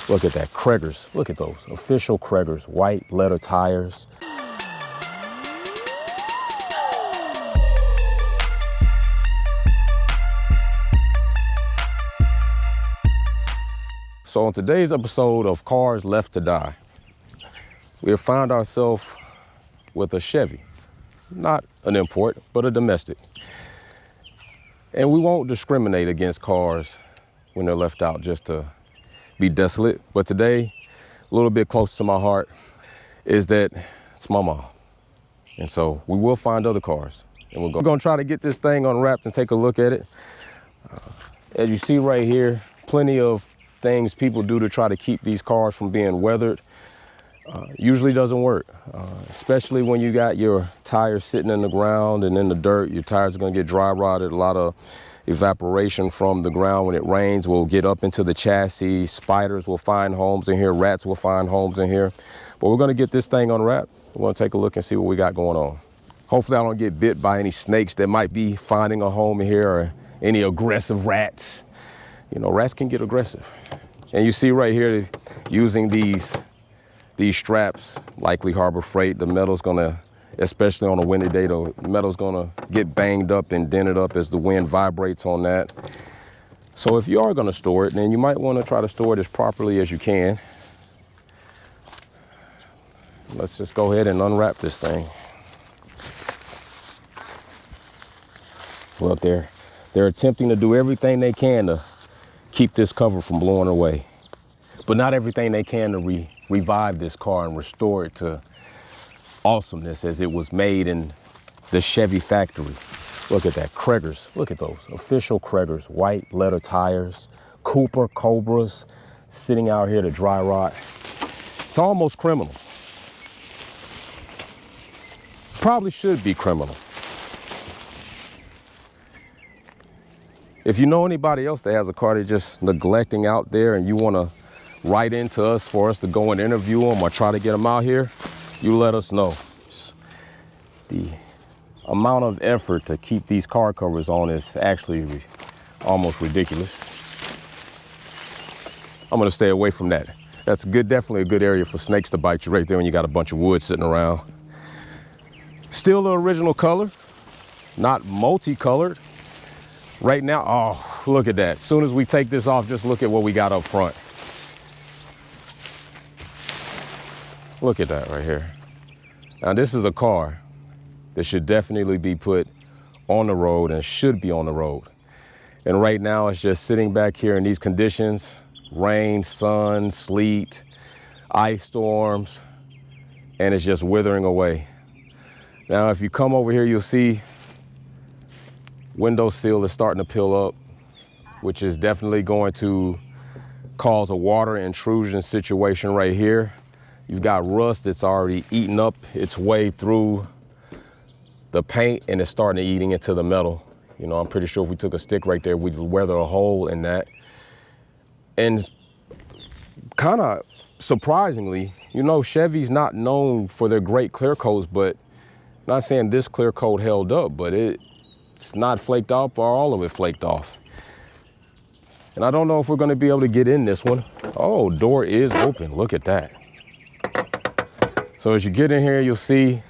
Look at that, Craigers. Look at those, official Craigers, white leather tires. So on today's episode of Cars Left to Die, we have found ourselves with a Chevy. Not an import, but a domestic. And we won't discriminate against cars when they're left out just to be desolate. But today, a little bit close to my heart, is that it's my mom. And so we will find other cars. And we're gonna try to get this thing unwrapped and take a look at it. As you see right here, plenty of things people do to try to keep these cars from being weathered. Usually doesn't work, especially when you got your tires sitting in the ground and in the dirt. Your tires are gonna get dry rotted. A lot of evaporation from the ground when it rains will get up into the chassis. Spiders will find homes in here. Rats will find homes in here. But we're gonna get this thing unwrapped. We're gonna take a look and see what we got going on. Hopefully I don't get bit by any snakes that might be finding a home in here, or any aggressive rats. You know, rats can get aggressive. And you see right here, using these straps, likely Harbor Freight. The metal's gonna, especially on a windy day, the metal's gonna get banged up and dented up as the wind vibrates on that. So if you are gonna store it, then you might wanna try to store it as properly as you can. Let's just go ahead and unwrap this thing. Well, they're attempting to do everything they can to keep this cover from blowing away, but not everything they can to revive this car and restore it to awesomeness as it was made in the Chevy factory. Look at that, Craigers. Look at those, official Craigers, white leather tires, Cooper Cobras sitting out here to dry rot. It's almost criminal. Probably should be criminal. If you know anybody else that has a car they're just neglecting out there and you want to write into us for us to go and interview them or try to get them out here, you let us know. The amount of effort to keep these car covers on is actually almost ridiculous. I'm gonna stay away from that. That's good, definitely a good area for snakes to bite you right there when you got a bunch of wood sitting around. Still the original color, not multicolored. Right now, oh, look at that. As soon as we take this off, just look at what we got up front. Look at that right here. Now this is a car that should definitely be put on the road and should be on the road. And right now it's just sitting back here in these conditions, rain, sun, sleet, ice storms, and it's just withering away. Now, if you come over here, you'll see window sill is starting to peel up, which is definitely going to cause a water intrusion situation right here. You've got rust that's already eaten up its way through the paint and it's starting to eating into the metal. You know, I'm pretty sure if we took a stick right there, we'd weather a hole in that. And kind of surprisingly, you know, Chevy's not known for their great clear coats, but not saying this clear coat held up, but it's not flaked off or all of it flaked off. And I don't know if we're gonna be able to get in this one. Oh, door is open, look at that. So as you get in here, you'll see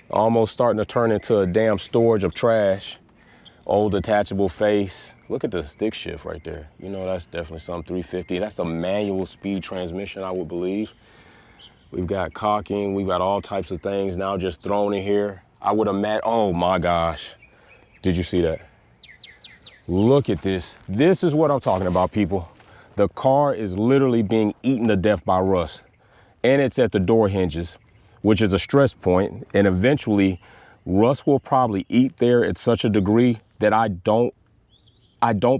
almost starting to turn into a damn storage of trash. Old detachable face. Look at the stick shift right there. You know, that's definitely something 350. That's a manual speed transmission, I would believe. We've got caulking, we've got all types of things now just thrown in here. I would imagine, oh my gosh. Did you see that? Look at this. This is what I'm talking about, people. The car is literally being eaten to death by rust. And it's at the door hinges, which is a stress point. And eventually, rust will probably eat there at such a degree that I don't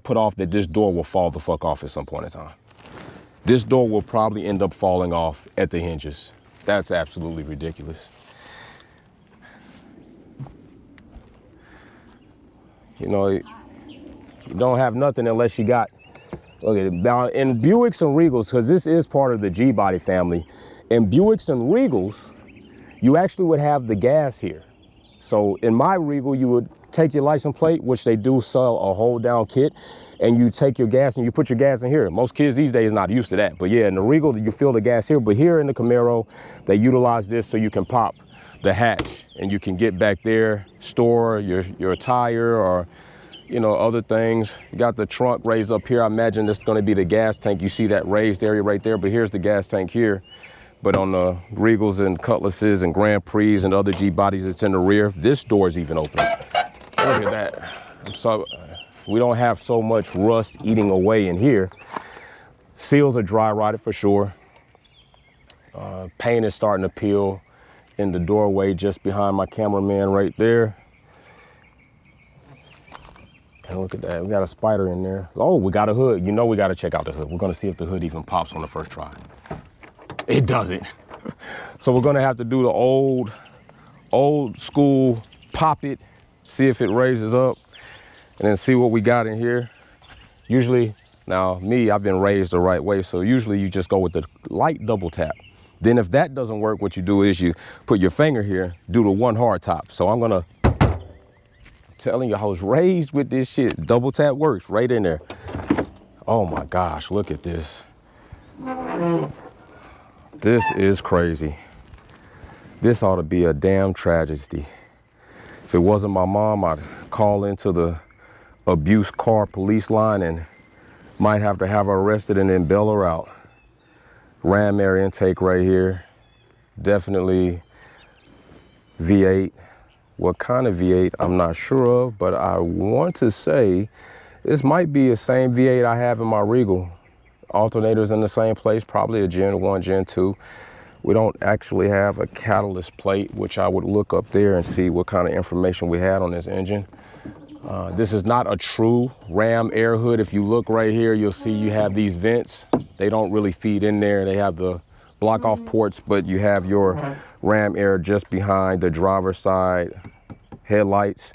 put off that this door will fall the fuck off at some point in time. This door will probably end up falling off at the hinges. That's absolutely ridiculous. You know, you don't have nothing unless you got, look at it. Now in Buicks and Regals, because this is part of the G-body family, in Buicks and Regals, you actually would have the gas here. So in my Regal, you would take your license plate, which they do sell a hold down kit, and you take your gas and you put your gas in here. Most kids these days not used to that. But yeah, in the Regal, you fill the gas here. But here in the Camaro, they utilize this so you can pop the hatch and you can get back there, store your tire or, you know, other things. You got the trunk raised up here. I imagine this is going to be the gas tank. You see that raised area right there, but here's the gas tank here. But on the Regals and Cutlasses and Grand Prix and other G bodies, it's in the rear. This door is even open. Look at that. So we don't have so much rust eating away in here. Seals are dry rotted for sure. Paint is starting to peel in the doorway just behind my cameraman right there. And look at that, we got a spider in there. Oh, we got a hood. You know we gotta check out the hood. We're gonna see if the hood even pops on the first try. It doesn't. So we're gonna have to do the old school pop it, see if it raises up, and then see what we got in here. Usually, now me, I've been raised the right way, so usually you just go with the light double tap. Then if that doesn't work, what you do is you put your finger here, do the one hard top. So I'm gonna, telling you, I was raised with this shit. Double tap works right in there. Oh my gosh, look at this. This is crazy. This ought to be a damn tragedy. If it wasn't my mom, I'd call into the abuse car police line and might have to have her arrested and then bail her out. Ram air intake right here. Definitely V8. What kind of V8, I'm not sure of, but I want to say this might be the same V8 I have in my Regal. Alternators in the same place, probably a Gen 1, Gen 2. We don't actually have a catalyst plate, which I would look up there and see what kind of information we had on this engine. This is not a true Ram air hood. If you look right here, you'll see you have these vents. They don't really feed in there. They have the block off ports, but you have your Ram air just behind the driver's side headlights,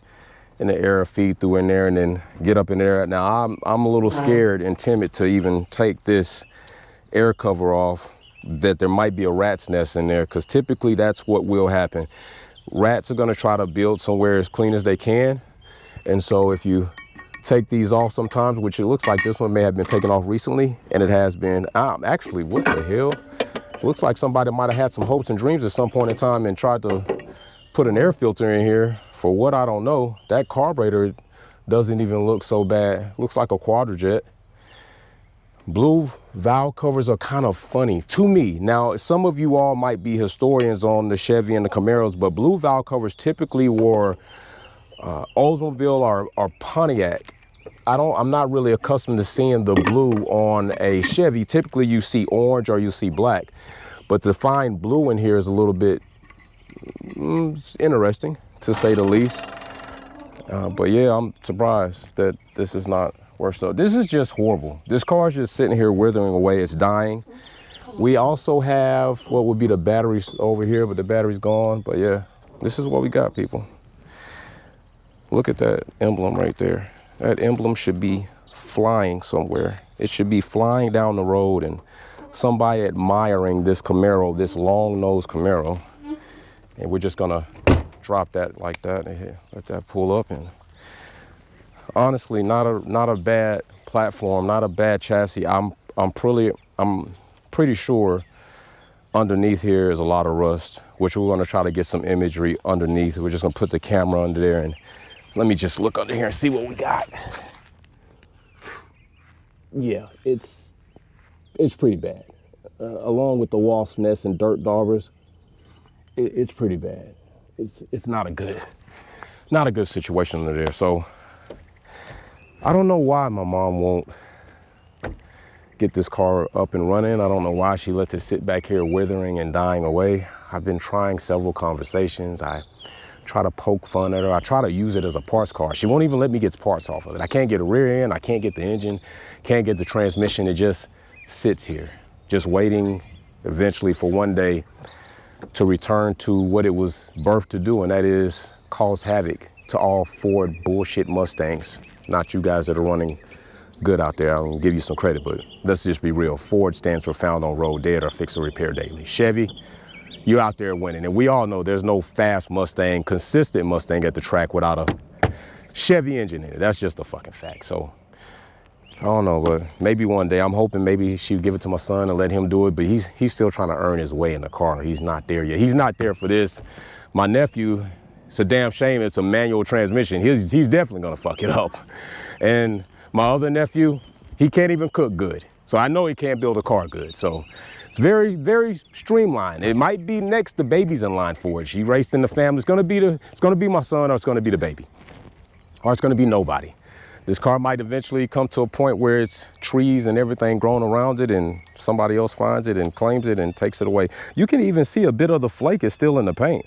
and the air feed through in there and then get up in there. Now I'm a little scared and timid to even take this air cover off, that there might be a rat's nest in there, because typically that's what will happen. Rats are gonna try to build somewhere as clean as they can. And so if you take these off sometimes, which it looks like this one may have been taken off recently, and it has been, actually, what the hell? Looks like somebody might have had some hopes and dreams at some point in time and tried to put an air filter in here. For what I don't know, that carburetor doesn't even look so bad. Looks like a quadrajet. Blue valve covers are kind of funny to me. Now, some of you all might be historians on the Chevy and the Camaros, but blue valve covers typically were Oldsmobile or Pontiac. I'm not really accustomed to seeing the blue on a Chevy. Typically you see orange or you see black, but to find blue in here is a little bit interesting, to say the least. But yeah, I'm surprised that this is not worse. So this is just horrible. This car is just sitting here withering away. It's dying. We also have what would be the batteries over here, but the battery's gone. But yeah, this is what we got, people. Look at that emblem right there. That emblem should be flying somewhere. It should be flying down the road and somebody admiring this Camaro, this long-nosed Camaro. And we're just gonna drop that like that and let that pull up. And honestly, not a bad platform, not a bad chassis. I'm pretty sure underneath here is a lot of rust, which we're gonna try to get some imagery underneath. We're just gonna put the camera under there and let me just look under here and see what we got. Yeah, it's pretty bad. Along with the wasp nests and dirt daubers, it's pretty bad. It's not a good situation under there. So I don't know why my mom won't get this car up and running. I don't know why she lets it sit back here withering and dying away. I've been trying several conversations. I try to poke fun at her. I try to use it as a parts car. She won't even let me get parts off of it. I can't get a rear end. I can't get the engine. Can't get the transmission. It just sits here, just waiting eventually for one day to return to what it was birthed to do, and that is cause havoc to all Ford bullshit Mustangs. Not you guys that are running good out there. I'll give you some credit, but let's just be real. Ford stands for found on road, dead, or fix or repair daily. Chevy, you're out there winning. And we all know there's no fast Mustang, consistent Mustang at the track without a Chevy engine in it. That's just a fucking fact. So I don't know, but maybe one day. I'm hoping maybe she'd give it to my son and let him do it, but he's still trying to earn his way in the car. He's not there yet. He's not there for this. My nephew, it's a damn shame it's a manual transmission. He's definitely gonna fuck it up. And my other nephew, he can't even cook good. So I know he can't build a car good. So it's very, very streamlined. It might be next, the baby's in line for it. She raced in the family. It's gonna be my son, or it's gonna be the baby. Or it's gonna be nobody. This car might eventually come to a point where it's trees and everything growing around it, and somebody else finds it and claims it and takes it away. You can even see a bit of the flake is still in the paint.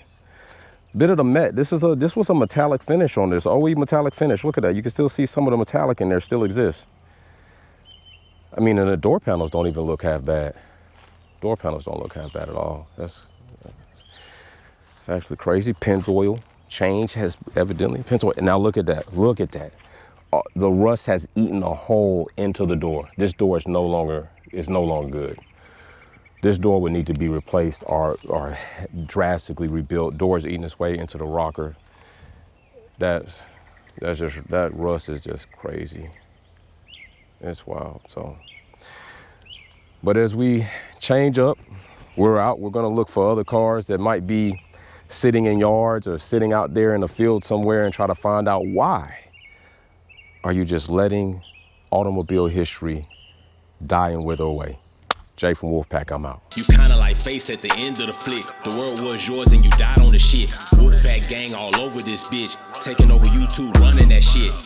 Bit of the matte. This was a metallic finish on this, OE metallic finish. Look at that. You can still see some of the metallic in there still exists. I mean, and the door panels don't even look half bad. Door panels don't look half bad at all. It's actually crazy. Pennzoil change has evidently Pennzoil. And now look at that. Look at that. The rust has eaten a hole into the door. This door is no longer good. This door would need to be replaced or drastically rebuilt. Door's eating its way into the rocker. That rust is just crazy. It's wild. So, but as we change up, we're gonna look for other cars that might be sitting in yards or sitting out there in the field somewhere and try to find out why. Are you just letting automobile history die and wither away? Jay from Wolfpack, I'm out. You kinda like Face at the end of the flick. The world was yours and you died on the shit. Wolfpack gang all over this bitch. Taking over YouTube, running that shit.